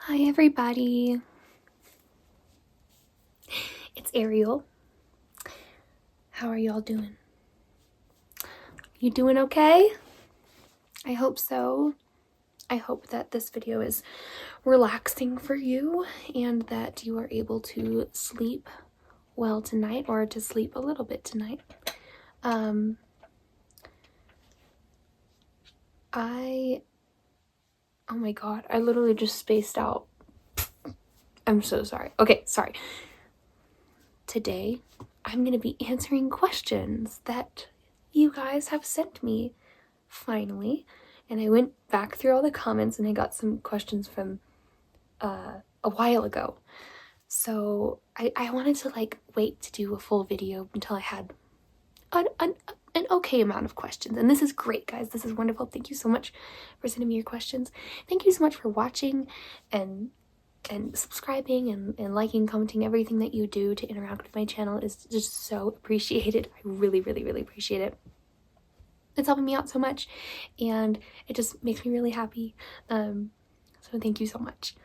Hi everybody, it's Ariel. How are y'all doing? You doing okay? I hope so. I hope that this video is relaxing for you and that you are able to sleep well tonight, or to sleep a little bit tonight. Oh my god, I literally just spaced out. I'm so sorry. Okay, sorry. Today, I'm going to be answering questions that you guys have sent me, finally. And I went back through all the comments and I got some questions from a while ago. So I wanted to wait to do a full video until I had an okay amount of questions. And this is great, guys. This is wonderful. Thank you so much for sending me your questions. Thank you so much for watching and subscribing and liking, commenting. Everything that you do to interact with my channel is just so appreciated. I really, really, really appreciate it. It's helping me out so much and it just makes me really happy. So thank you so much.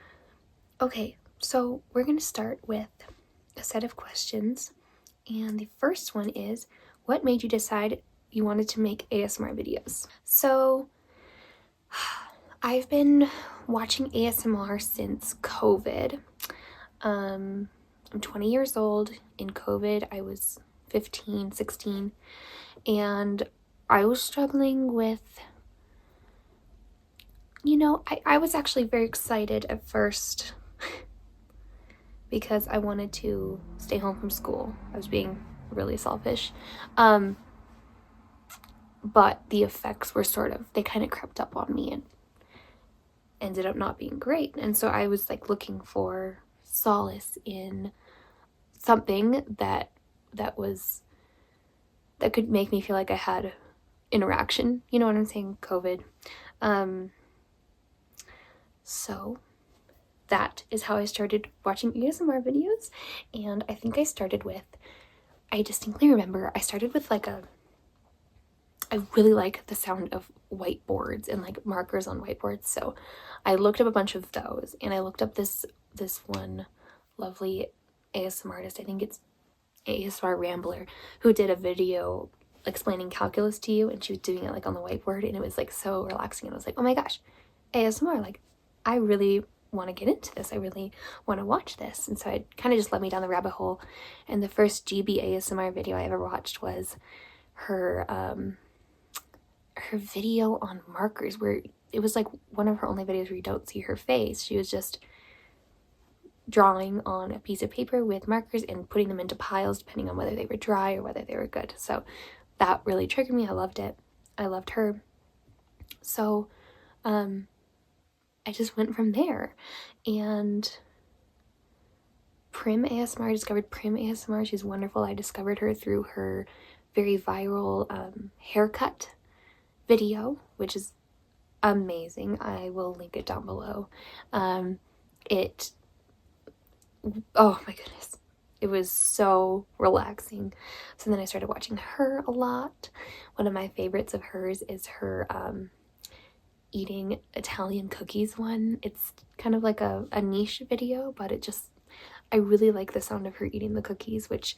Okay, so we're going to start with a set of questions, and the first one is, what made you decide you wanted to make ASMR videos? So I've been watching ASMR since COVID. I'm 20 years old. In COVID, I was 15, 16, and I was struggling with, I was actually very excited at first because I wanted to stay home from school. I was being really selfish. But the effects were they kind of crept up on me and ended up not being great. And so I was looking for solace in something that could make me feel like I had interaction. You know what I'm saying? COVID. So that is how I started watching ASMR videos. And I think I distinctly remember I started with I really like the sound of whiteboards and markers on whiteboards. So I looked up a bunch of those, and I looked up this one lovely ASMR artist. I think it's ASMR Rambler, who did a video explaining calculus to you, and she was doing it on the whiteboard, and it was so relaxing. And I was like, oh my gosh, ASMR, I really want to get into this. I really want to watch this. And so it kind of just led me down the rabbit hole. And the first GB ASMR video I ever watched was her video on markers, where it was one of her only videos where you don't see her face. She was just drawing on a piece of paper with markers and putting them into piles depending on whether they were dry or whether they were good. So that really triggered me. I loved it. I loved her. So I just went from there. And Prim ASMR, I discovered Prim ASMR. She's wonderful. I discovered her through her very viral haircut video, which is amazing. I will link it down below. Oh my goodness, it was so relaxing. So then I started watching her a lot. One of my favorites of hers is her eating Italian cookies one. It's kind of like a niche video, but I really like the sound of her eating the cookies, which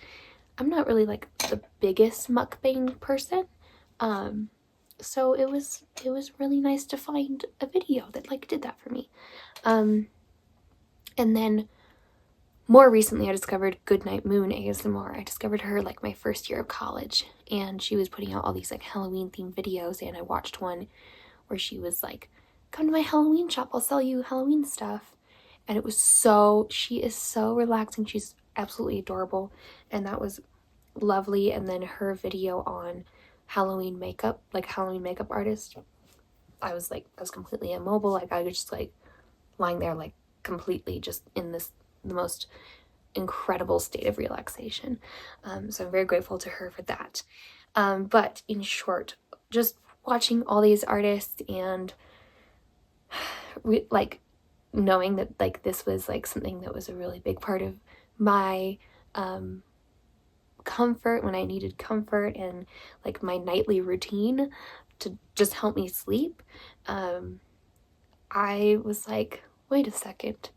I'm not really the biggest mukbang person. So it was really nice to find a video that did that for me. And then more recently I discovered Goodnight Moon ASMR. I discovered her my first year of college, and she was putting out all these Halloween themed videos, and I watched one where she was come to my Halloween shop, I'll sell you Halloween stuff. And she is so relaxing. She's absolutely adorable, and that was lovely. And then her video on Halloween makeup, Halloween makeup artist, I was completely immobile. I was just lying there completely just in the most incredible state of relaxation. So I'm very grateful to her for that. But in short, just watching all these artists and knowing that this was something that was a really big part of my comfort when I needed comfort, and my nightly routine to just help me sleep. I was wait a second,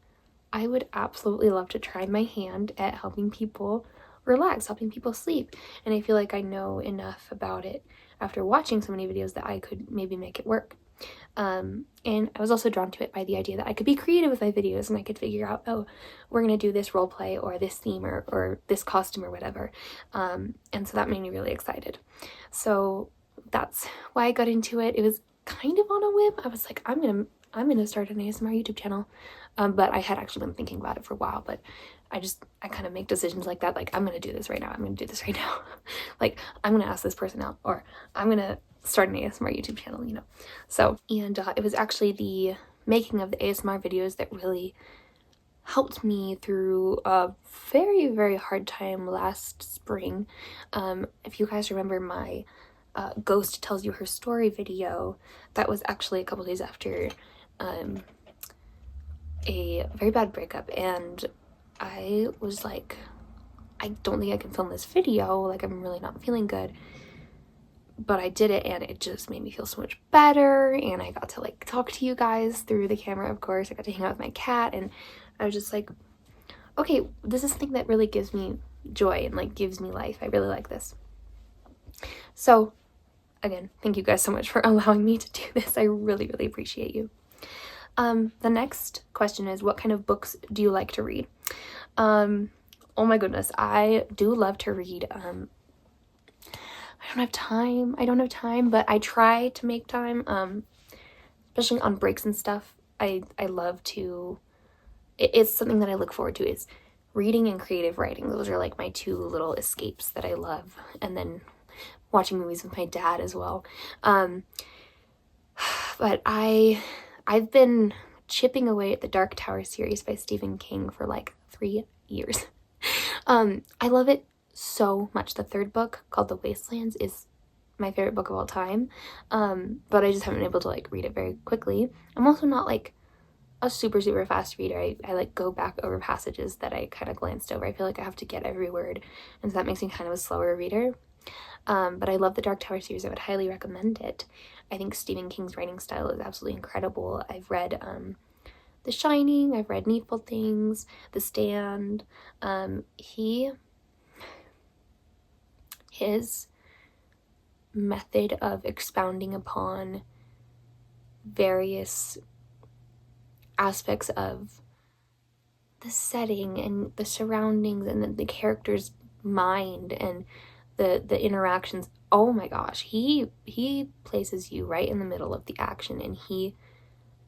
I would absolutely love to try my hand at helping people relax, helping people sleep. And I feel like I know enough about it after watching so many videos that I could maybe make it work. And I was also drawn to it by the idea that I could be creative with my videos and I could figure out, oh, we're gonna do this role play or this theme or this costume or whatever. And so that made me really excited. So that's why I got into it. It was kind of on a whim. I was like, I'm gonna start an ASMR YouTube channel. But I had actually been thinking about it for a while, but I kind of make decisions like that. Like, I'm gonna do this right now. I'm gonna do this right now. Like, I'm gonna ask this person out, or I'm gonna start an ASMR YouTube channel, you know. So, and it was actually the making of the ASMR videos that really helped me through a very, very hard time last spring. If you guys remember my Ghost Tells You Her Story video, that was actually a couple days after a very bad breakup, and I was like, I don't think I can film this video, like I'm really not feeling good. But I did it and it just made me feel so much better, and I got to like talk to you guys through the camera, of course. I got to hang out with my cat, and I was just like, okay, this is something that really gives me joy and like gives me life. I really like this. So again, thank you guys so much for allowing me to do this. I really, really appreciate you. The next question is, what kind of books do you like to read? Oh my goodness, I do love to read. I don't have time, but I try to make time, especially on breaks and stuff. I love to, it's something that I look forward to, is reading and creative writing. Those are like my two little escapes that I love. And then watching movies with my dad as well. But I've been chipping away at the Dark Tower series by Stephen King for like 3 years. I love it so much. The third book, called The Wastelands, is my favorite book of all time. But I just haven't been able to like read it very quickly. I'm also not like a super fast reader. I like go back over passages that I kind of glanced over. I feel like I have to get every word, and so that makes me kind of a slower reader. But I love the Dark Tower series. I would highly recommend it. I think Stephen King's writing style is absolutely incredible. I've read The Shining, I've read Needful Things, The Stand. His method of expounding upon various aspects of the setting and the surroundings and the character's mind and the interactions, oh my gosh, he places you right in the middle of the action, and he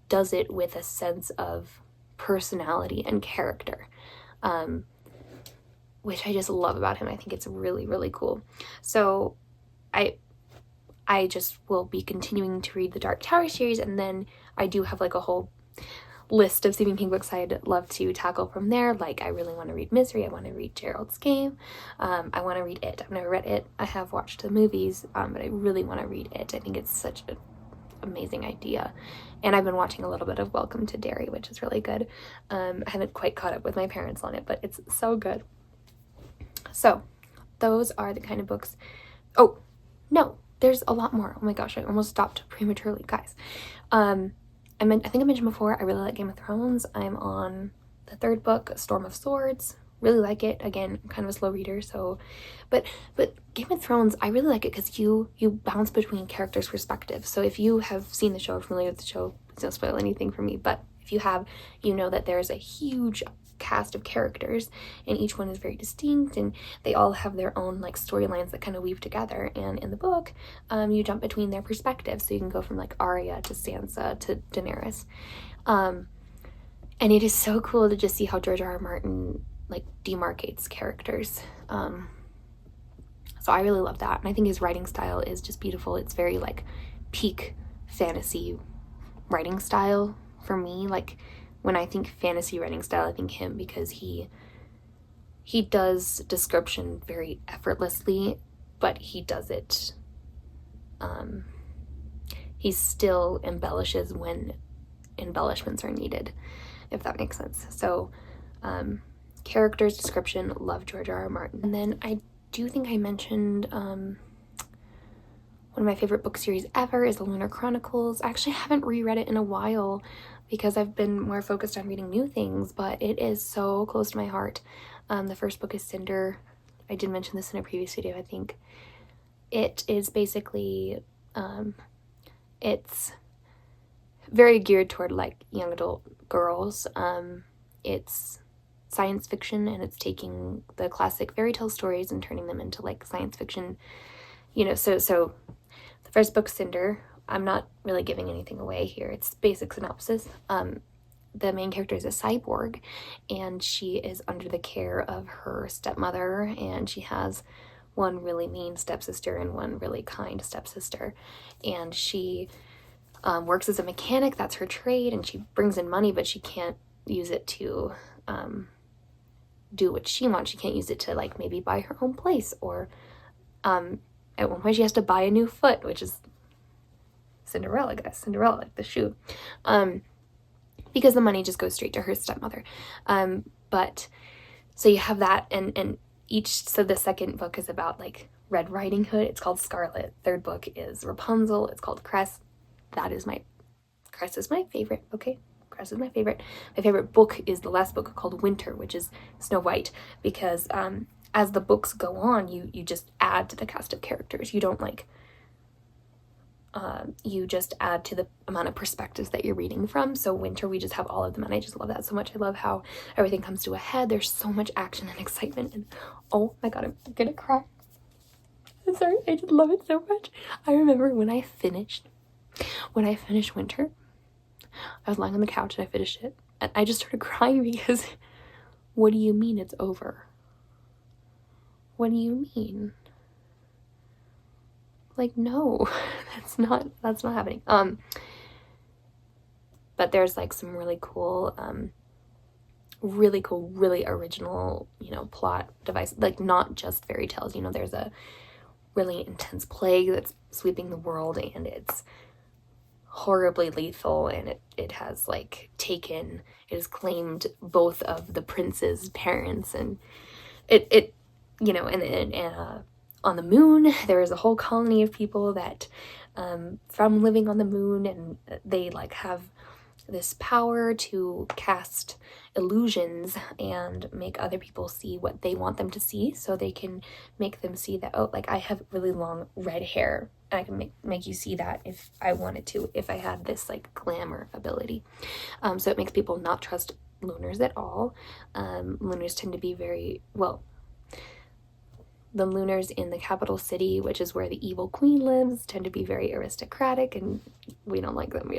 does it with a sense of personality and character, which I just love about him. I think it's really, really cool. So I just will be continuing to read the Dark Tower series, and then I do have like a whole list of Stephen King books I'd love to tackle from there. Like, I really want to read Misery, I want to read Gerald's Game, I want to read It. I've never read It. I have watched the movies, but I really want to read It. I think it's such an amazing idea. And I've been watching a little bit of Welcome to Derry, which is really good. I haven't quite caught up with my parents on it, but it's so good. So those are the kind of books. Oh no, there's a lot more. Oh my gosh, I almost stopped prematurely, guys. I think I mentioned before, I really like Game of Thrones. I'm on the third book, Storm of Swords. Really like it. Again, I'm kind of a slow reader, so but Game of Thrones, I really like it because you bounce between characters' perspectives. So if you have seen the show, familiar with the show, please don't spoil anything for me, but if you have, you know that there's a huge cast of characters, and each one is very distinct, and they all have their own like storylines that kind of weave together. And in the book, you jump between their perspectives, so you can go from like Arya to Sansa to Daenerys, and it is so cool to just see how George R.R. Martin like demarcates characters. So I really love that, and I think his writing style is just beautiful. It's very like peak fantasy writing style for me. Like, when I think fantasy writing style, I think him, because he does description very effortlessly, but he does it, he still embellishes when embellishments are needed, if that makes sense. So characters, description, love George R.R. Martin. And then I do think I mentioned one of my favorite book series ever is The Lunar Chronicles. I actually haven't reread it in a while. because I've been more focused on reading new things, but it is so close to my heart. The first book is Cinder. I did mention this in a previous video, I think. It is basically, it's very geared toward like young adult girls. It's science fiction, and it's taking the classic fairy tale stories and turning them into like science fiction, so the first book, Cinder, I'm not really giving anything away here. It's basic synopsis. The main character is a cyborg, and she is under the care of her stepmother, and she has one really mean stepsister and one really kind stepsister, and she works as a mechanic. That's her trade, and she brings in money, but she can't use it to do what she wants. She can't use it to like maybe buy her own place, or at one point she has to buy a new foot, which is Cinderella, guys. Cinderella, like the shoe. Because the money just goes straight to her stepmother. But so you have that, and so the second book is about like Red Riding Hood. It's called Scarlet. Third book is Rapunzel. It's called Cress. Cress is my favorite, okay? Cress is my favorite. My favorite book is the last book called Winter, which is Snow White, because as the books go on, you just add to the cast of characters. You don't like, you just add to the amount of perspectives that you're reading from. So Winter, we just have all of them, and I just love that so much. I love how everything comes to a head. There's so much action and excitement, and oh my god, I'm gonna cry. I'm sorry, I just love it so much. I remember when I finished Winter, I was lying on the couch and I finished it, and I just started crying because what do you mean it's over? What do you mean? Like, no, that's not happening. But there's like some really cool, really original, plot device, like not just fairy tales. There's a really intense plague that's sweeping the world, and it's horribly lethal, and it has like it has claimed both of the prince's parents, and it on the moon there is a whole colony of people that from living on the moon, and they like have this power to cast illusions and make other people see what they want them to see, so they can make them see that, oh, like I have really long red hair, and I can make you see that if I wanted to, if I had this like glamour ability. So it makes people not trust lunars at all. Lunars tend to be the lunars in the capital city, which is where the evil queen lives, tend to be very aristocratic, and we don't like them.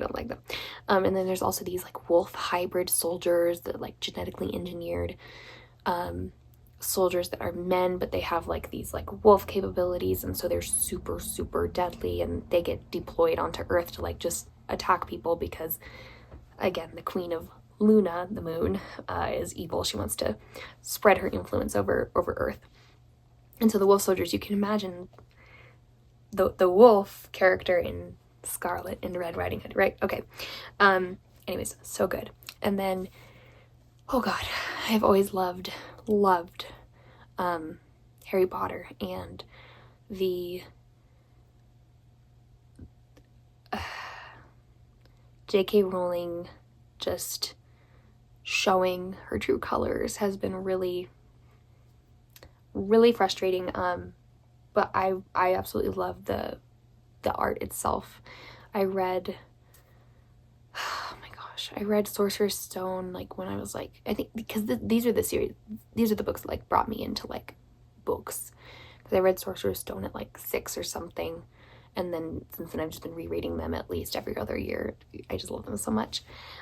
And then there's also these like wolf hybrid soldiers, that like genetically engineered soldiers that are men, but they have like these like wolf capabilities, and so they're super, super deadly, and they get deployed onto Earth to like just attack people because, again, the queen of Luna, the moon, is evil. She wants to spread her influence over Earth. And so the wolf soldiers, you can imagine the wolf character in Scarlet and Red Riding Hood, right? Okay. Anyways, so good. And then, oh god, I've always loved Harry Potter, and the J.K. Rowling just showing her true colors has been really frustrating, but I absolutely love the art itself. I read Sorcerer's Stone like when I was like, I think because these are the books that like brought me into like books, because I read Sorcerer's Stone at like 6 or something, and then since then I've just been rereading them at least every other year. I just love them so much.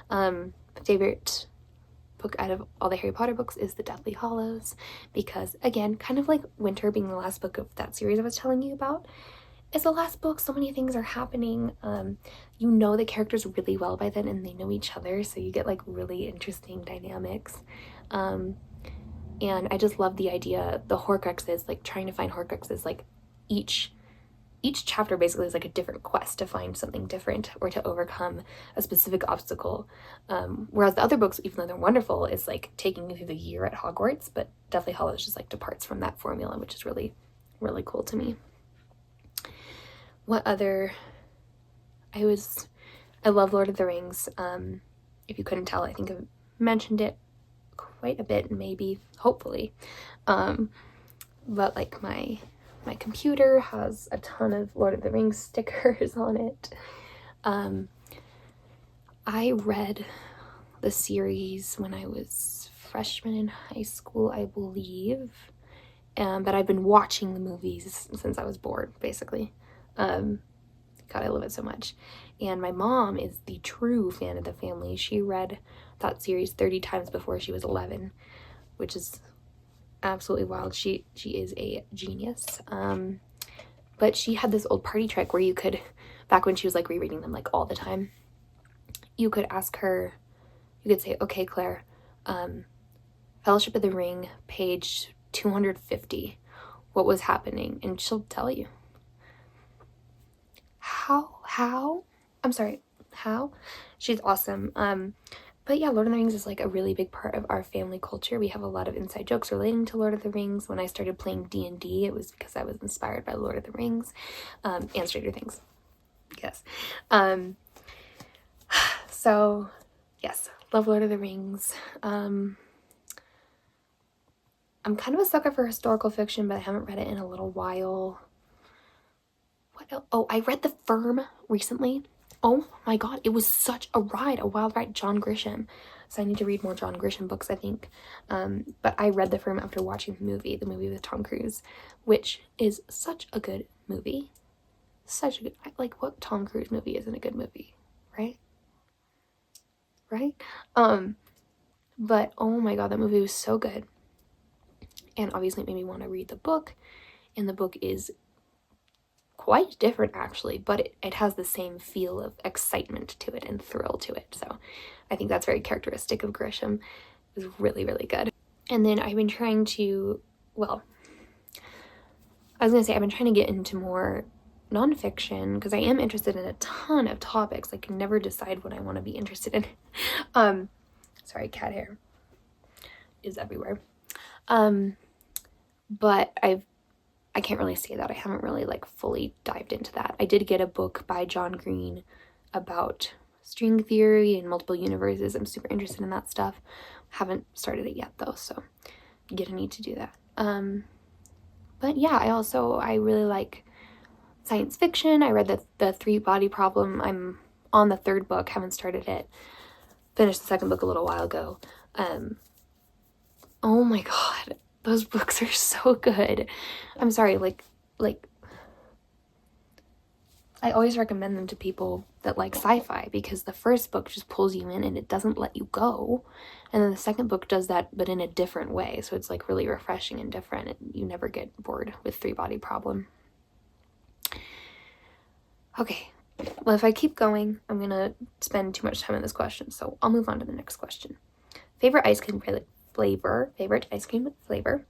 My favorite book out of all the Harry Potter books is The Deathly Hallows, because again, kind of like Winter being the last book of that series I was telling you about, it's the last book. So many things are happening. The characters really well by then, and they know each other, so you get like really interesting dynamics. And I just love the idea, the Horcruxes, like trying to find Horcruxes, like each chapter basically is like a different quest to find something different or to overcome a specific obstacle. Whereas the other books, even though they're wonderful, is like taking you through the year at Hogwarts, but Deathly Hallows just like departs from that formula, which is really, really cool to me. What other... I love Lord of the Rings. If you couldn't tell, I think I've mentioned it quite a bit, maybe, hopefully. But like my computer has a ton of Lord of the Rings stickers on it. I read the series when I was freshman in high school, I believe. But I've been watching the movies since I was bored, basically. God, I love it so much. And my mom is the true fan of the family. She read that series 30 times before she was 11, which is absolutely wild. She is a genius. But she had this old party trick where you could, back when she was like rereading them like all the time, you could ask her, you could say, okay, Claire, Fellowship of the Ring, page 250, what was happening? And she'll tell you. How? I'm sorry, how? She's awesome. But yeah, Lord of the Rings is like a really big part of our family culture. We have a lot of inside jokes relating to Lord of the Rings. When I started playing D&D, it was because I was inspired by Lord of the Rings, and Stranger Things. Yes. So yes, love Lord of the Rings. I'm kind of a sucker for historical fiction, but I haven't read it in a little while. What else? Oh, I read The Firm recently. Oh my god, it was such a ride, a wild ride. John Grisham. So I need to read more John Grisham books, I think. But I read The Firm after watching the movie with Tom Cruise, which is such a good movie. Such a good, like, what Tom Cruise movie isn't a good movie, right? Right? But oh my god, that movie was so good. And obviously it made me want to read the book. And the book is quite different actually, but it has the same feel of excitement to it and thrill to it. So I think that's very characteristic of Grisham. It was really, really good. And then I've been trying to, well, I was gonna say I've been trying to get into more nonfiction because I am interested in a ton of topics. I can never decide what I want to be interested in. Sorry, cat hair is everywhere. But I can't really say that. I haven't really like fully dived into that. I did get a book by John Green about string theory and multiple universes. I'm super interested in that stuff. Haven't started it yet though, so I'm gonna need to do that. But yeah, I really like science fiction. I read the Three Body Problem. I'm on the third book, haven't started it. Finished the second book a little while ago. Oh my god, those books are so good. I'm sorry, like I always recommend them to people that like sci-fi because the first book just pulls you in and it doesn't let you go. And then the second book does that, but in a different way. So it's like really refreshing and different. And you never get bored with Three Body Problem. Okay, well, if I keep going, I'm gonna spend too much time on this question. So I'll move on to the next question. Favorite ice cream flavor? Favorite ice cream flavor?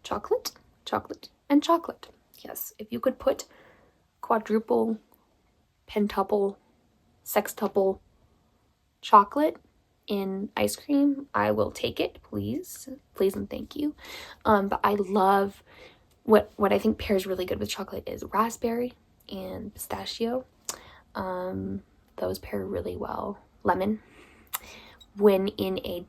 Chocolate, chocolate, and chocolate. Yes, if you could put quadruple, pentuple, sextuple chocolate in ice cream, I will take it, please and thank you. But I love what I think pairs really good with chocolate is raspberry and pistachio. Those pair really well. Lemon, when in a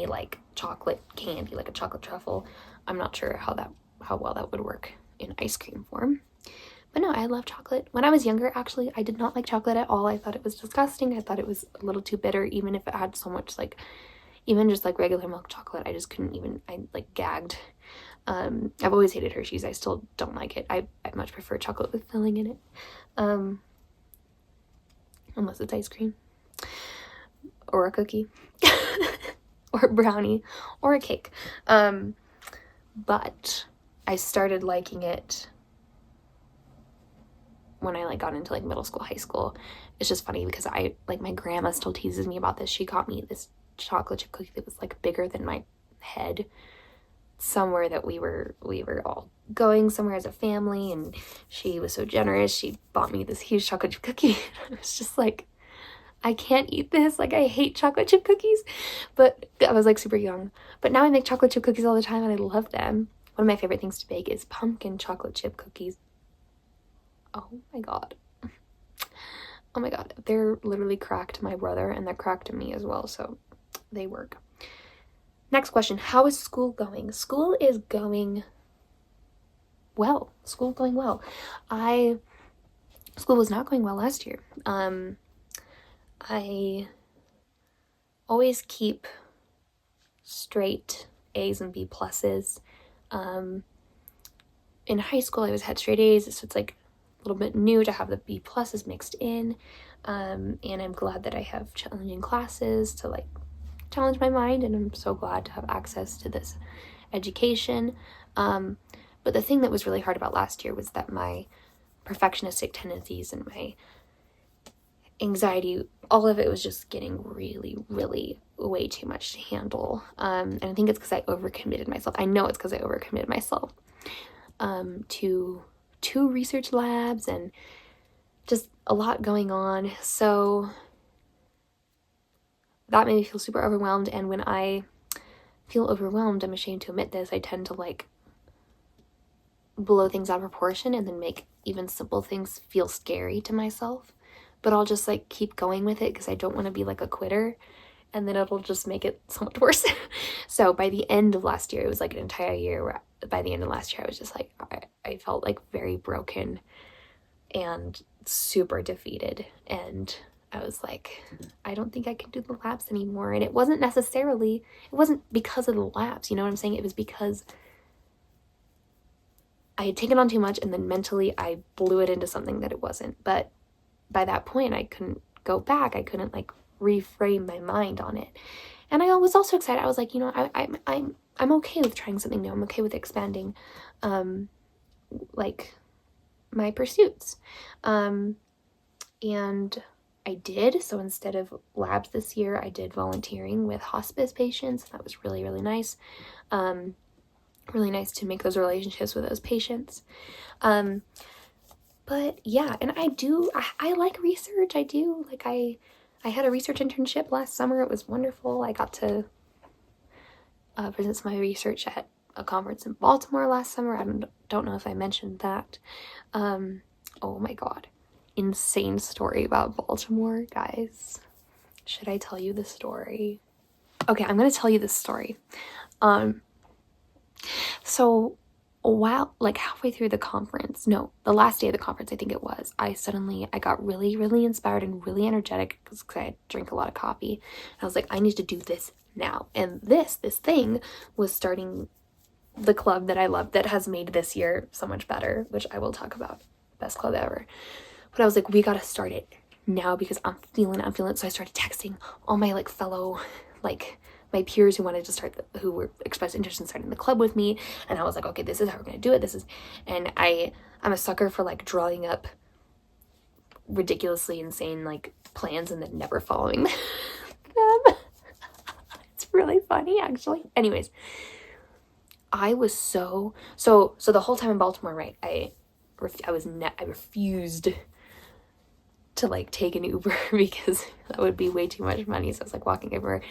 like chocolate candy, like a chocolate truffle. I'm not sure how well that would work in ice cream form. But no, I love chocolate. When I was younger, actually, I did not like chocolate at all. I thought it was disgusting. I thought it was a little too bitter, even if it had so much, like, even just like regular milk chocolate. I just couldn't even, I like gagged. I've always hated Hershey's. I still don't like it. I much prefer chocolate with filling in it. Unless it's ice cream. Or a cookie. Or a brownie. Or a cake. But I started liking it when I like got into like middle school, high school. It's just funny because I like my grandma still teases me about this. She got me this chocolate chip cookie that was like bigger than my head somewhere that we were all going somewhere as a family, and she was so generous. She bought me this huge chocolate chip cookie. I was just like, I can't eat this. Like, I hate chocolate chip cookies. But I was like super young. But now I make chocolate chip cookies all the time and I love them. One of my favorite things to bake is pumpkin chocolate chip cookies. Oh my god. oh my god, they're literally cracked to my brother, and they're cracked to me as well, so they work. Next question, how is school going? School is going well. School's going well. School was not going well last year. I always keep straight A's and B pluses. In high school, I had straight A's, so it's like a little bit new to have the B pluses mixed in. And I'm glad that I have challenging classes to like challenge my mind, and I'm so glad to have access to this education. But the thing that was really hard about last year was that my perfectionistic tendencies and my anxiety, all of it was just getting really, really way too much to handle. And I think it's because I overcommitted myself. I know it's because I overcommitted myself to 2 research labs and just a lot going on. So that made me feel super overwhelmed. And when I feel overwhelmed, I'm ashamed to admit this, I tend to like blow things out of proportion and then make even simple things feel scary to myself. But I'll just like keep going with it because I don't want to be like a quitter, and then it'll just make it so much worse. So by the end of last year, it was like an entire year where by the end of last year, I was just like, I felt like very broken and super defeated. And I was like, I don't think I can do the labs anymore. And it wasn't because of the labs, you know what I'm saying? It was because I had taken on too much, and then mentally I blew it into something that it wasn't. But by that point, I couldn't go back. I couldn't like reframe my mind on it. And I was also excited. I was like, you know, I'm okay with trying something new. I'm okay with expanding, like my pursuits. And I did. So instead of labs this year, I did volunteering with hospice patients. That was really, really nice. Really nice to make those relationships with those patients. But yeah, and I like research. I do. Like I had a research internship last summer. It was wonderful. I got to present some of my research at a conference in Baltimore last summer. I don't know if I mentioned that. Oh my god. Insane story about Baltimore, guys. Should I tell you the story? Okay, I'm going to tell you this story. So while like halfway through the conference, no, the last day of the conference, I think it was, I got really, really inspired and really energetic because I drank a lot of coffee. And I was like, I need to do this now. And this thing was starting the club that I love that has made this year so much better, which I will talk about. Best club ever. But I was like, we got to start it now because I'm feeling it. So I started texting all my like fellow, like my peers who wanted to who were expressed interest in starting the club with me. And I was like, okay, this is how we're going to do it. And I'm a sucker for like drawing up ridiculously insane like plans and then never following them. It's really funny actually. Anyways, I was so the whole time in Baltimore, right? I refused to like take an Uber because that would be way too much money. So I was like walking everywhere,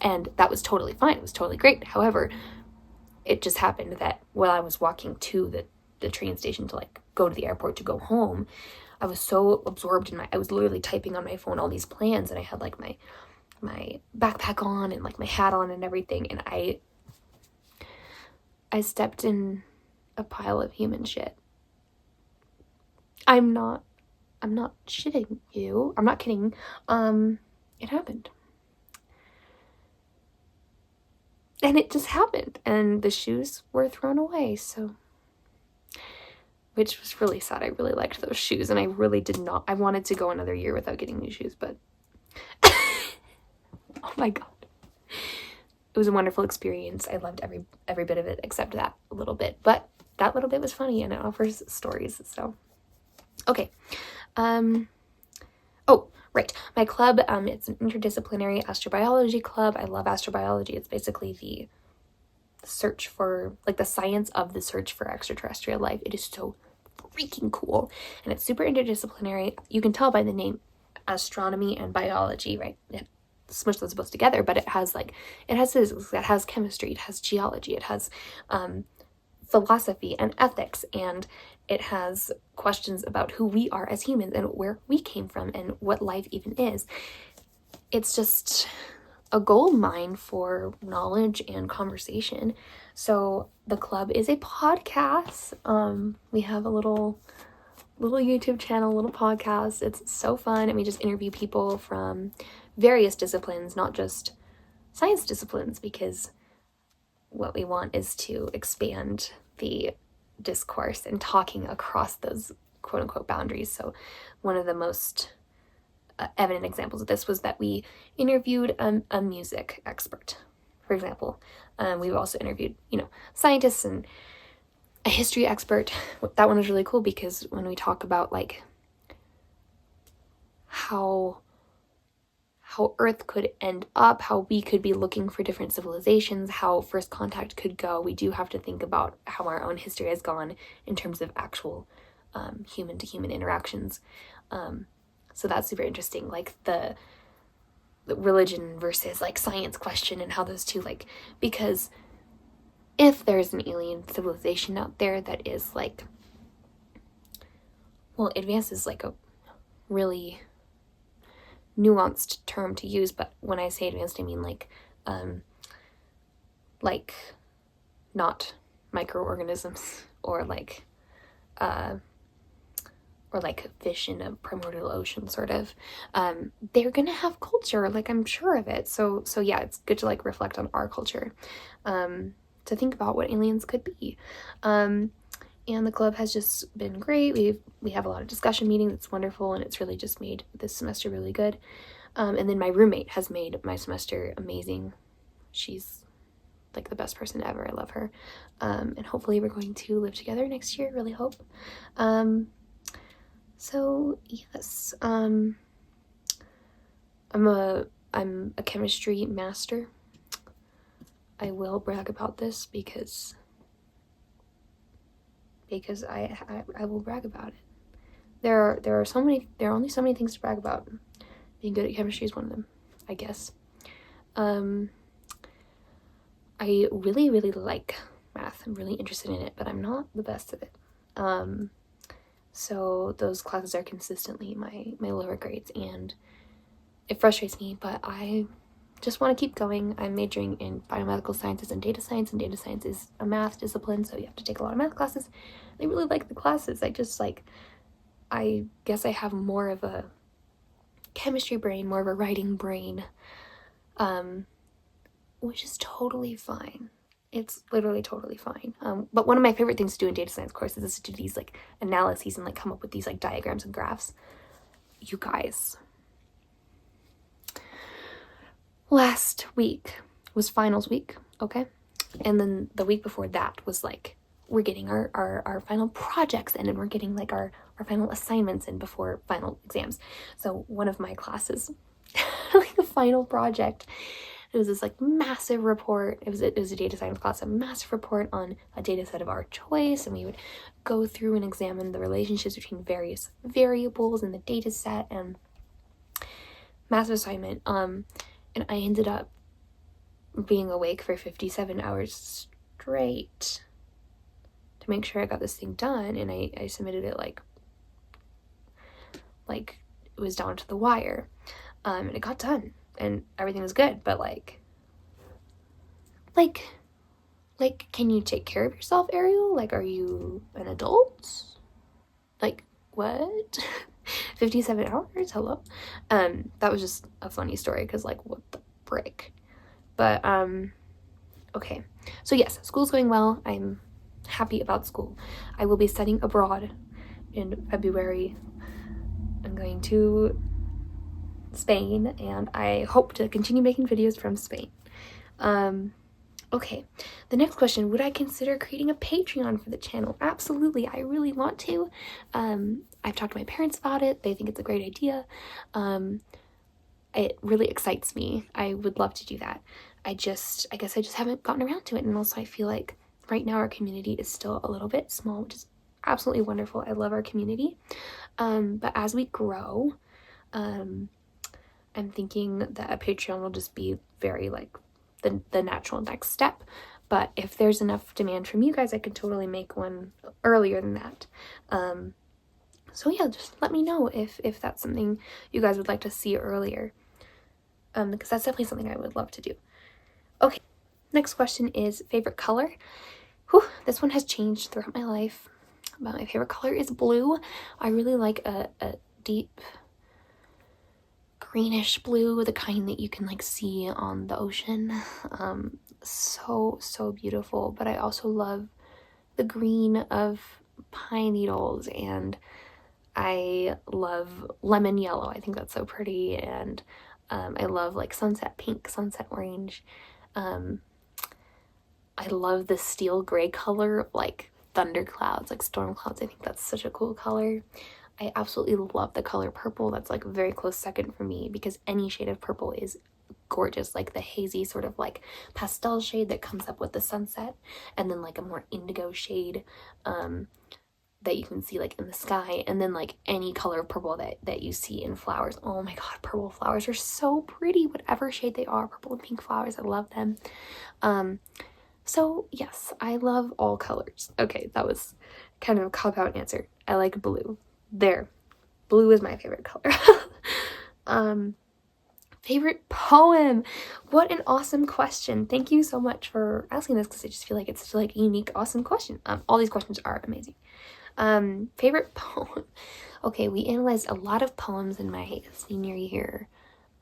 and that was totally fine. It was totally great. However, it just happened that while I was walking to the train station to like go to the airport to go home, I was so absorbed I was literally typing on my phone all these plans, and I had like my backpack on and like my hat on and everything, and I stepped in a pile of human shit. I'm not shitting you. I'm not kidding. It happened. And it just happened. And the shoes were thrown away, so. Which was really sad. I really liked those shoes, and I really did not. I wanted to go another year without getting new shoes, but. Oh my god. It was a wonderful experience. I loved every bit of it except that little bit. But that little bit was funny, and it offers stories, so. Okay. Oh, right. My club, it's an interdisciplinary astrobiology club. I love astrobiology. It's basically the search for, like the science of the search for extraterrestrial life. It is so freaking cool. And it's super interdisciplinary. You can tell by the name astronomy and biology, right? It smush those both together, but it has physics, it has chemistry, it has geology, it has philosophy and ethics, and It has questions about who we are as humans and where we came from and what life even is. It's just a gold mine for knowledge and conversation. So the club is a podcast. We have a little YouTube channel, little podcast. It's so fun, and we just interview people from various disciplines, not just science disciplines, because what we want is to expand the discourse and talking across those quote-unquote boundaries. So one of the most evident examples of this was that we interviewed a music expert, for example. We've also interviewed, scientists and a history expert. That one was really cool because when we talk about like how Earth could end up, how we could be looking for different civilizations, how first contact could go, we do have to think about how our own history has gone in terms of actual human-to-human interactions. So that's super interesting, like the religion versus like science question and how those two like, because if there's an alien civilization out there that is like, well, advanced is like a really nuanced term to use, but when I say advanced, I mean like not microorganisms or like fish in a primordial ocean, sort of. They're gonna have culture, like I'm sure of it. So yeah, it's good to like reflect on our culture, to think about what aliens could be. And the club has just been great. We have a lot of discussion meetings. It's wonderful, and it's really just made this semester really good. And then my roommate has made my semester amazing. She's like the best person ever. I love her. And hopefully we're going to live together next year. Really hope. So yes, I'm a chemistry master. I will brag about this because I will brag about it. There are only so many things to brag about. Being good at chemistry is one of them, I guess. I really, really like math. I'm really interested in it, but I'm not the best at it. So those classes are consistently my lower grades, and it frustrates me, but I just want to keep going. I'm majoring in biomedical sciences and data science is a math discipline, so you have to take a lot of math classes. I really like the classes. I guess I have more of a chemistry brain, more of a writing brain, which is totally fine. It's literally totally fine. But one of my favorite things to do in data science courses is to do these like analyses and like come up with these like diagrams and graphs. You guys, last week was finals week, okay? And then the week before that was like, we're getting our final projects in, and we're getting like our final assignments in before final exams. So one of my classes, like a final project, it was this like massive report. It was a data science class, a massive report on a data set of our choice, and we would go through and examine the relationships between various variables in the data set, and massive assignment. And I ended up being awake for 57 hours straight to make sure I got this thing done, and I submitted it like it was down to the wire, and it got done, and everything was good. But like, can you take care of yourself, Ariel? Like, are you an adult? Like, what? 57 hours? Hello? That was just a funny story, because like, what the frick? But okay, so yes, school's going well. I'm happy about school. I will be studying abroad in February. I'm going to Spain, and I hope to continue making videos from Spain. Okay, the next question: would I consider creating a Patreon for the channel? Absolutely, I really want to. I've talked to my parents about it. They think it's a great idea. It really excites me. I would love to do that. I guess I just haven't gotten around to it, and also I feel like right now our community is still a little bit small, which is absolutely wonderful. I love our community. But as we grow, I'm thinking that a Patreon will just be very like the natural next step. But if there's enough demand from you guys, I could totally make one earlier than that. So yeah, just let me know if that's something you guys would like to see earlier. Because that's definitely something I would love to do. Okay, next question is favorite color. Whew, this one has changed throughout my life. But my favorite color is blue. I really like a deep greenish blue, the kind that you can like see on the ocean. So beautiful. But I also love the green of pine needles, and I love lemon yellow. I think that's so pretty. And I love like sunset pink, sunset orange. I love the steel gray color, like thunder clouds, like storm clouds. I think that's such a cool color. I absolutely love the color purple. That's like a very close second for me, because any shade of purple is gorgeous, like the hazy sort of like pastel shade that comes up with the sunset, and then like a more indigo shade that you can see like in the sky, and then like any color of purple that you see in flowers. Oh my god, purple flowers are so pretty, whatever shade they are. Purple and pink flowers, I love them. So yes, I love all colors. Okay, that was kind of a cop-out answer. I like blue. There, blue is my favorite color. Favorite poem. What an awesome question. Thank you so much for asking this, because I just feel like it's like a unique, awesome question. All these questions are amazing. Favorite poem. Okay, we analyzed a lot of poems in my senior year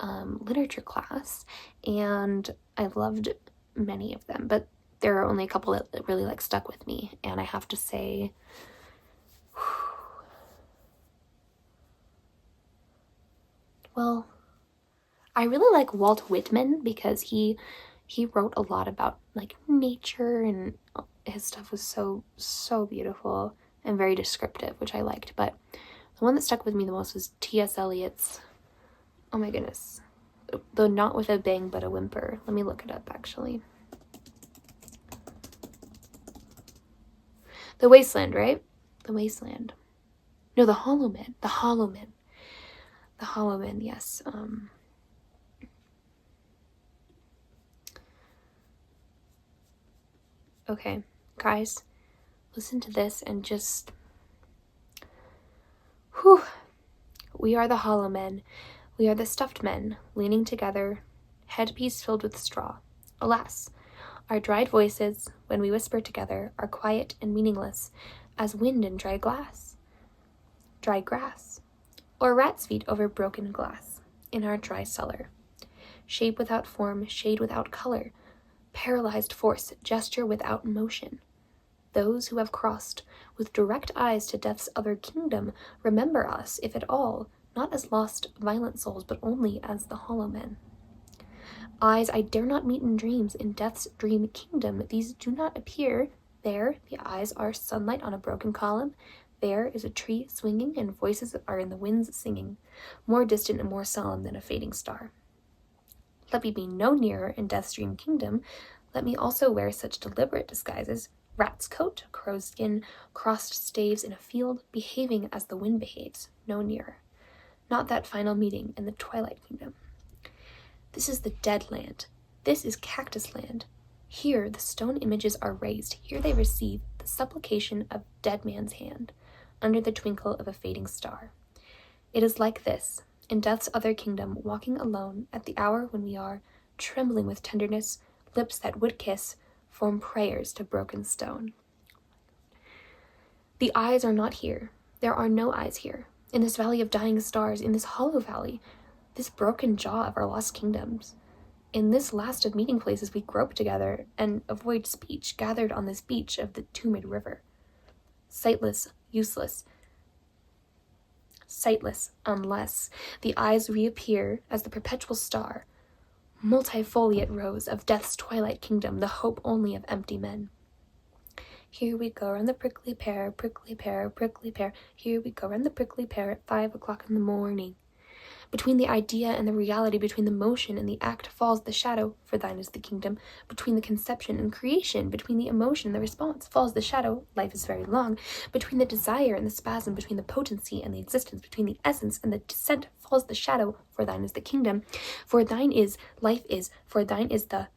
literature class, and I loved many of them, but there are only a couple that really like stuck with me, and I have to say, well, I really like Walt Whitman, because he wrote a lot about like nature, and his stuff was so beautiful and very descriptive, which I liked. But the one that stuck with me the most was T.S. Eliot's, oh my goodness, the Not With a Bang But a Whimper. Let me look it up actually. The Wasteland, right? The Wasteland. No, The Hollow Man. The Hollow Man. The Hollow Man, yes. Okay, guys, listen to this and just, whew. We are the hollow men. We are the stuffed men, leaning together, headpiece filled with straw. Alas, our dried voices, when we whisper together, are quiet and meaningless as wind in dry glass, dry grass, or rat's feet over broken glass in our dry cellar. Shape without form, shade without color, paralyzed force, gesture without motion. Those who have crossed with direct eyes to death's other kingdom remember us, if at all, not as lost, violent souls, but only as the hollow men. Eyes I dare not meet in dreams, in death's dream kingdom, these do not appear. There, the eyes are sunlight on a broken column. There is a tree swinging, and voices are in the winds singing, more distant and more solemn than a fading star. Let me be no nearer in death's dream kingdom. Let me also wear such deliberate disguises, rat's coat, crow's skin, crossed staves in a field, behaving as the wind behaves, no nearer. Not that final meeting in the twilight kingdom. This is the dead land. This is cactus land. Here the stone images are raised. Here they receive the supplication of dead man's hand, under the twinkle of a fading star. It is like this, in death's other kingdom, walking alone at the hour when we are, trembling with tenderness, lips that would kiss, form prayers to broken stone. The eyes are not here. There are no eyes here. In this valley of dying stars, in this hollow valley, this broken jaw of our lost kingdoms. In this last of meeting places we grope together and avoid speech, gathered on this beach of the tumid river. Sightless, useless, unless the eyes reappear as the perpetual star, multifoliate rose of death's twilight kingdom, the hope only of empty men. Here we go round the prickly pear, prickly pear, prickly pear. Here we go round the prickly pear at 5 o'clock in the morning. Between the idea and the reality, between the motion and the act, falls the shadow, for thine is the kingdom. Between the conception and creation, between the emotion and the response, falls the shadow, life is very long. Between the desire and the spasm, between the potency and the existence, between the essence and the descent, falls the shadow, for thine is the kingdom. For thine is, life is, for thine is the...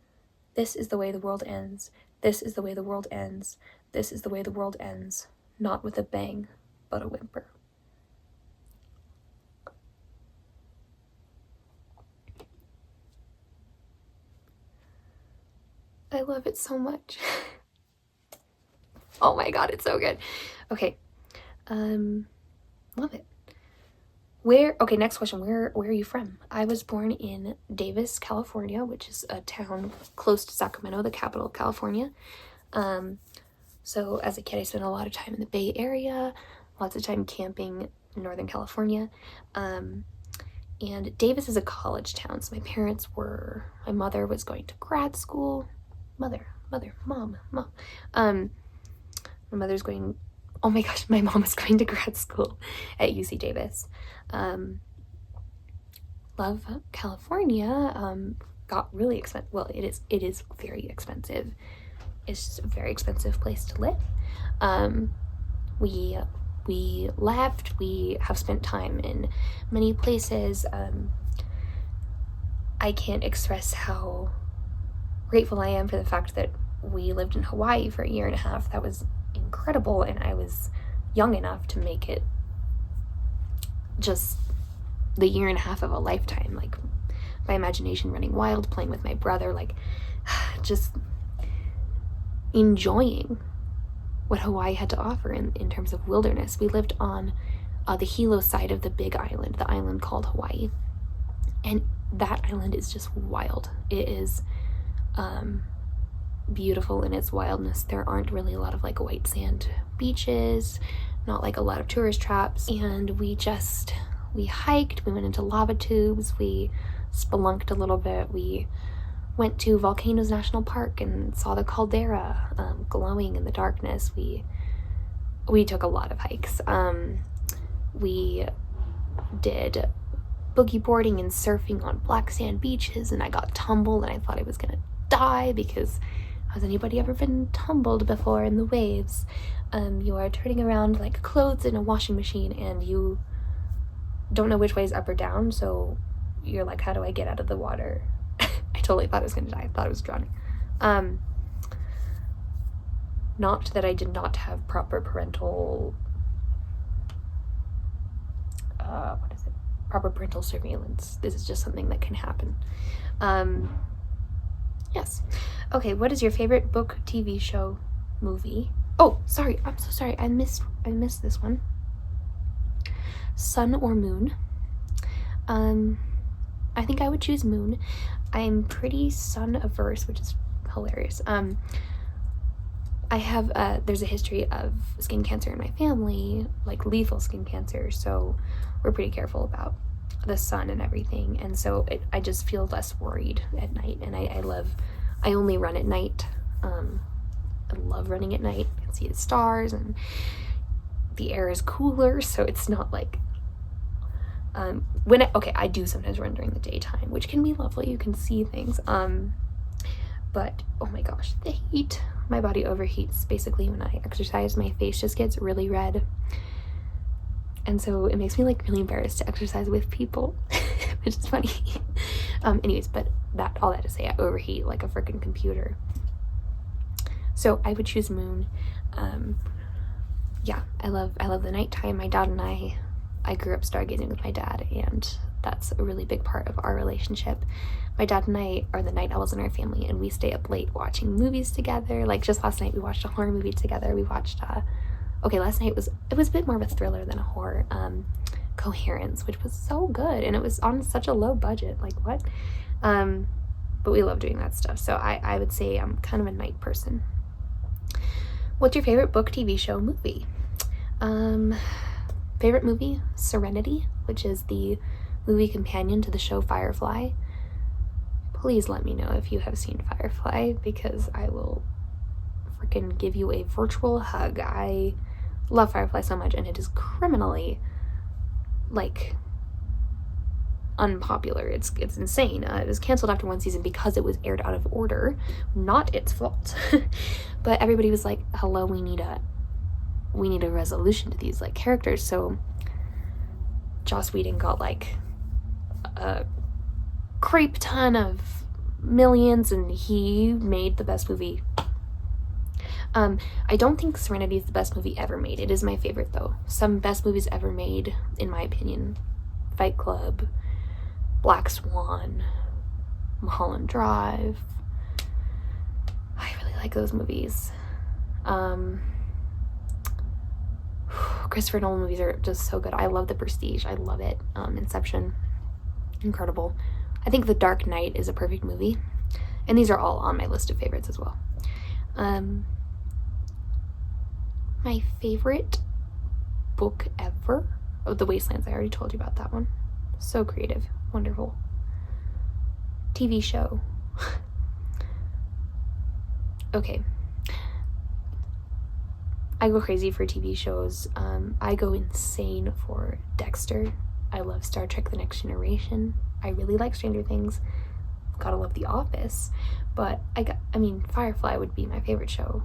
This is the way the world ends. This is the way the world ends. This is the way the world ends. Not with a bang, but a whimper. I love it so much. Oh my god, it's so good. Okay. Love it. Okay, next question. Where are you from? I was born in Davis, California, which is a town close to Sacramento, the capital of California. So as a kid, I spent a lot of time in the Bay Area, lots of time camping in Northern California. And Davis is a college town, so my mother was going to grad school. Mom. My mother's going, oh my gosh, my mom was going to grad school at UC Davis. Love California. Got really expensive. Well, it is very expensive. It's just a very expensive place to live. We left. We have spent time in many places. I can't express how grateful I am for the fact that we lived in Hawaii for 1.5 years. That was incredible, and I was young enough to make it just the 1.5 years of a lifetime. Like, my imagination running wild, playing with my brother, like, just enjoying what Hawaii had to offer in terms of wilderness. We lived on the Hilo side of the big island, the island called Hawaii, and that island is just wild. It is beautiful in its wildness. There aren't really a lot of like white sand beaches, not like a lot of tourist traps, and we hiked, we went into lava tubes, we spelunked a little bit, we went to Volcanoes National Park and saw the caldera glowing in the darkness. We took a lot of hikes. We did boogie boarding and surfing on black sand beaches, and I got tumbled and I thought I was gonna die because has anybody ever been tumbled before in the waves? You are turning around like clothes in a washing machine and you don't know which way is up or down, so you're like, how do I get out of the water? I totally thought I was gonna die. I thought I was drowning. Not that I did not have proper parental proper parental surveillance. This is just something that can happen. Yes. Okay, what is your favorite book, TV show, movie? Oh, sorry. I'm so sorry. I missed this one. Sun or moon? I think I would choose moon. I'm pretty sun averse, which is hilarious. I have there's a history of skin cancer in my family, like lethal skin cancer, so we're pretty careful about the sun and everything, and so I just feel less worried at night, and I only run at night. I love running at night. I can see the stars, and the air is cooler, so it's not like I do sometimes run during the daytime, which can be lovely. You can see things, but oh my gosh, the heat. My body overheats basically when I exercise. My face just gets really red, and so it makes me like really embarrassed to exercise with people, which is funny. Anyways, but all that to say, I overheat like a freaking computer. So I would choose moon. Yeah, I love the nighttime. My dad and I grew up stargazing with my dad, and that's a really big part of our relationship. My dad and I are the night owls in our family, and we stay up late watching movies together. Like just last night we watched a horror movie together. We watched last night it was a bit more of a thriller than a horror, Coherence, which was so good, and it was on such a low budget. Like what? But we love doing that stuff. So I would say I'm kind of a night person. What's your favorite book, TV show, movie? Favorite movie, Serenity, which is the movie companion to the show Firefly. Please let me know if you have seen Firefly, because I will freaking give you a virtual hug. I love Firefly so much, and it is criminally like unpopular. It's insane. It was canceled after 1 season because it was aired out of order. Not its fault. But everybody was like, hello, we need a resolution to these like characters. So Joss Whedon got like a creep ton of millions, and he made the best movie I don't think Serenity is the best movie ever made. It is my favorite though. Some best movies ever made, in my opinion: Fight Club, Black Swan, Mulholland Drive. I really like those movies. Christopher Nolan movies are just so good. I love The Prestige. I love it. Inception, incredible. I think The Dark Knight is a perfect movie. And these are all on my list of favorites as well. My favorite book ever? Oh, The Wastelands. I already told you about that one. So creative. Wonderful. TV show. Okay. I go crazy for TV shows. I go insane for Dexter. I love Star Trek: The Next Generation. I really like Stranger Things. Gotta love The Office. But Firefly would be my favorite show.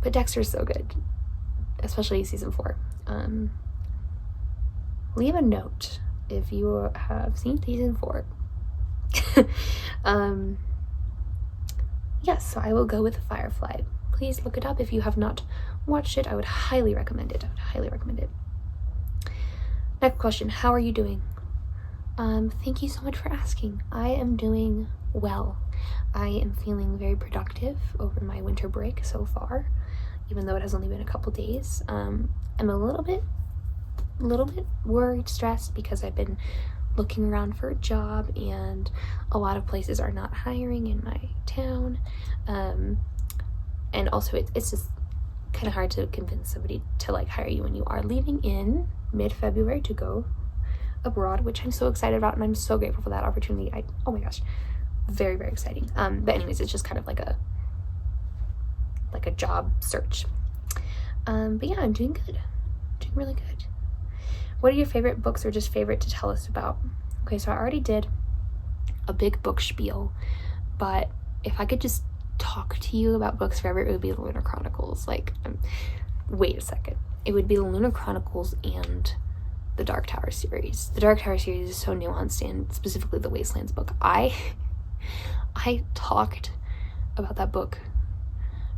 But Dexter's so good. Especially season 4. Leave a note if you have seen season 4. Yes, so I will go with Firefly. Please look it up if you have not watched it. I would highly recommend it. Next question. How are you doing? Thank you so much for asking. I am doing well. I am feeling very productive over my winter break so far, even though it has only been a couple days. I'm a little bit worried, stressed, because I've been looking around for a job and a lot of places are not hiring in my town. And also it's just kind of hard to convince somebody to like hire you when you are leaving in mid-February to go abroad, which I'm so excited about, and I'm so grateful for that opportunity. Oh my gosh, very, very exciting. But anyways, it's just kind of like a job search. But yeah, I'm doing good. Doing really good. What are your favorite books, or just favorite to tell us about? Okay, so I already did a big book spiel, but if I could just talk to you about books forever, it would be the Lunar Chronicles. Wait a second. It would be the Lunar Chronicles and the Dark Tower series. The Dark Tower series is so nuanced, and specifically the Wastelands book. I talked about that book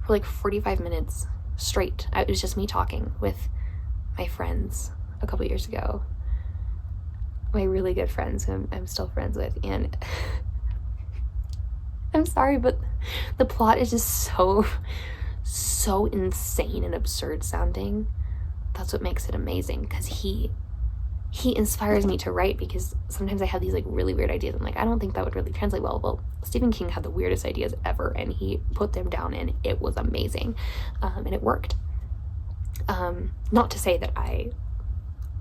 for 45 minutes straight. It was just me talking with my friends a couple years ago. My really good friends who I'm still friends with, and I'm sorry, but the plot is just so insane and absurd sounding. That's what makes it amazing, because he inspires me to write, because sometimes I have these really weird ideas. I'm like, I don't think that would really translate well. Well, Stephen King had the weirdest ideas ever, and he put them down, and it was amazing, and it worked. Not to say that I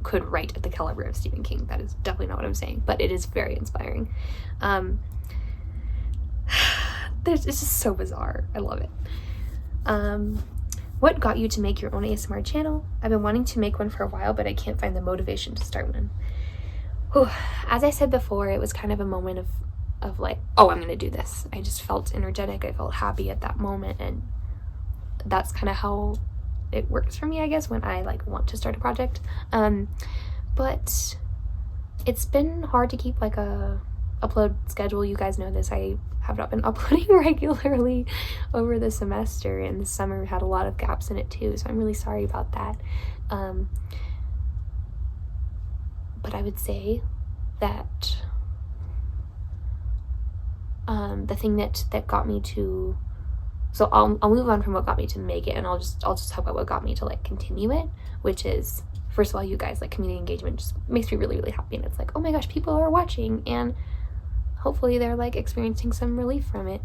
could write at the caliber of Stephen King. That is definitely not what I'm saying, but it is very inspiring. It's just so bizarre. I love it. What got you to make your own ASMR channel? I've been wanting to make one for a while, but I can't find the motivation to start one. Whew. As I said before, it was kind of a moment of like, oh, I'm gonna do this. I just felt energetic. I felt happy at that moment, and that's kind of how it works for me, I guess, when I want to start a project. But it's been hard to keep a upload schedule. You guys know this. I have not been uploading regularly over the semester, and the summer had a lot of gaps in it too, so I'm really sorry about that. But I would say that the thing that got me to, so I'll move on from what got me to make it, and I'll just talk about what got me to continue it, which is, first of all, you guys, community engagement just makes me really, really happy, and it's oh my gosh, people are watching, and hopefully they're experiencing some relief from it.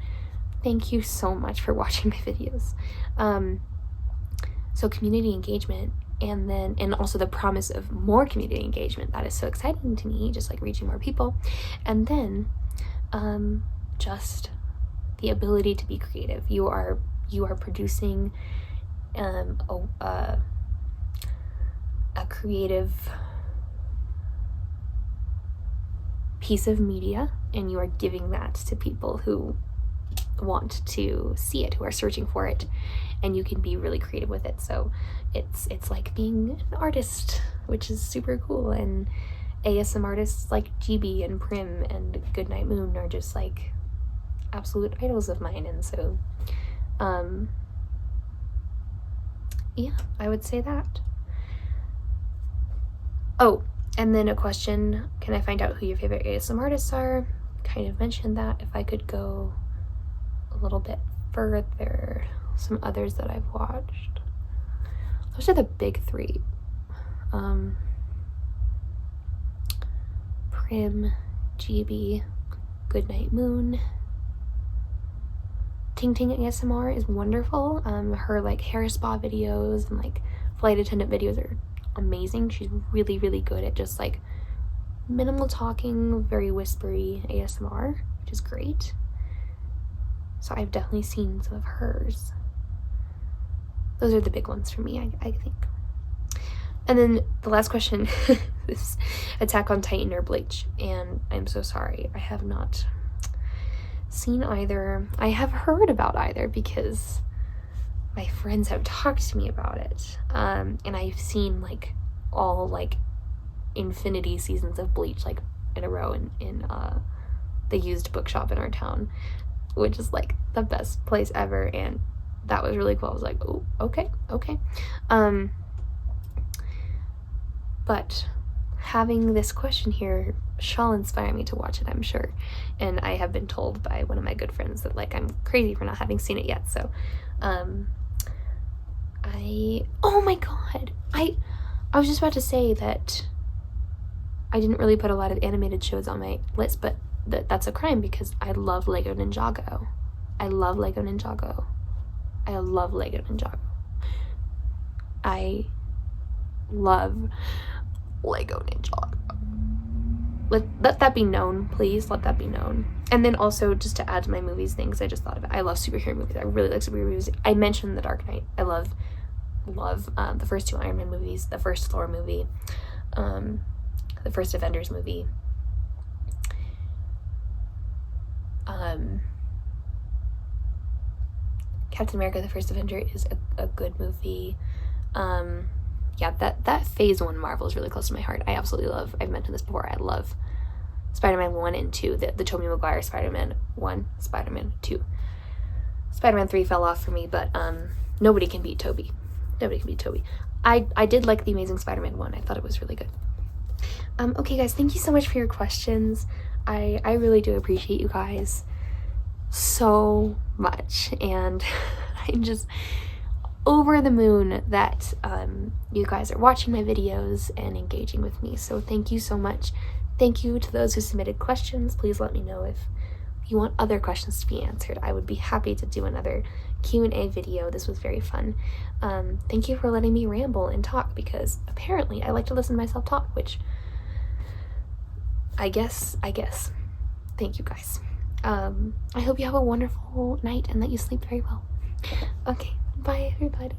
Thank you so much for watching my videos. So community engagement, and also the promise of more community engagement, that is so exciting to me, just reaching more people. And then just the ability to be creative. You are producing a creative piece of media, and you are giving that to people who want to see it, who are searching for it, and you can be really creative with it. So it's like being an artist, which is super cool. And ASM artists like GB and Prim and Goodnight Moon are just absolute idols of mine. And so yeah, I would say that. Oh, and then a question, can I find out who your favorite ASMR artists are? Kind of mentioned that. If I could go a little bit further, some others that I've watched. Those are the big three. Prim, GB, Goodnight Moon. Ting Ting ASMR is wonderful. Her like hair spa videos and like flight attendant videos are amazing. She's really, really good at just like minimal talking, very whispery ASMR, which is great. So I've definitely seen some of hers. Those are the big ones for me, I think. And then the last question is Attack on Titan or Bleach. And I'm so sorry, I have not seen either. I have heard about either because my friends have talked to me about it. And I've seen like all like infinity seasons of Bleach like in a row in the used bookshop in our town, which is like the best place ever, and that was really cool. I was like, oh, okay. But having this question here shall inspire me to watch it, I'm sure. And I have been told by one of my good friends that like I'm crazy for not having seen it yet. So oh my god, I was just about to say that I didn't really put a lot of animated shows on my list, but that's a crime because I love Lego Ninjago. I love Lego Ninjago. I love Lego Ninjago. I love Lego Ninjago. Let that be known, please. Let that be known. And then also, just to add to my movies things, I just thought of it. I love superhero movies. I really like superhero movies. I mentioned The Dark Knight. I love the first two Iron Man movies, the first Thor movie, the first Avengers movie. Captain America: The First Avenger is a good movie. Yeah, that phase 1 Marvel is really close to my heart. I absolutely love, I've mentioned this before, I love Spider-Man 1 and 2, the Tobey Maguire Spider-Man 1, Spider-Man 2. Spider-Man 3 fell off for me, but nobody can beat Tobey. Nobody can beat Tobey. I did like The Amazing Spider-Man 1. I thought it was really good. Okay guys, thank you so much for your questions. I really do appreciate you guys so much, and I'm just over the moon that you guys are watching my videos and engaging with me. So thank you so much. Thank you to those who submitted questions. Please let me know if you want other questions to be answered. I would be happy to do another Q&A video. This was very fun. Thank you for letting me ramble and talk, because apparently I like to listen to myself talk, which I guess. Thank you guys. I hope you have a wonderful night and that you sleep very well. Okay, bye everybody.